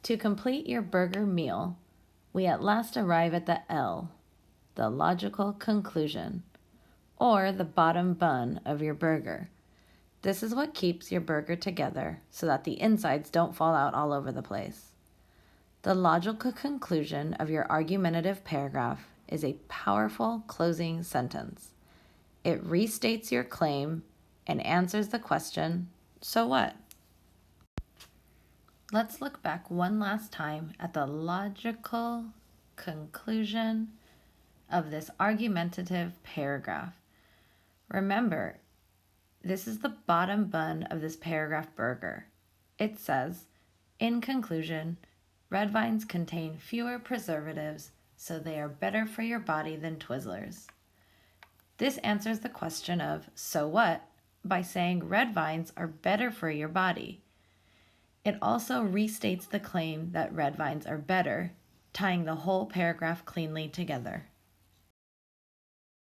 To complete your burger meal, we at last arrive at the L, the logical conclusion, or the bottom bun of your burger. This is what keeps your burger together so that the insides don't fall out all over the place. The logical conclusion of your argumentative paragraph is a powerful closing sentence. It restates your claim and answers the question, so what? Let's look back one last time at the logical conclusion of this argumentative paragraph. Remember, this is the bottom bun of this paragraph burger. It says, in conclusion, red vines contain fewer preservatives, so they are better for your body than Twizzlers. This answers the question of, so what, by saying red vines are better for your body. It also restates the claim that red vines are better, tying the whole paragraph cleanly together.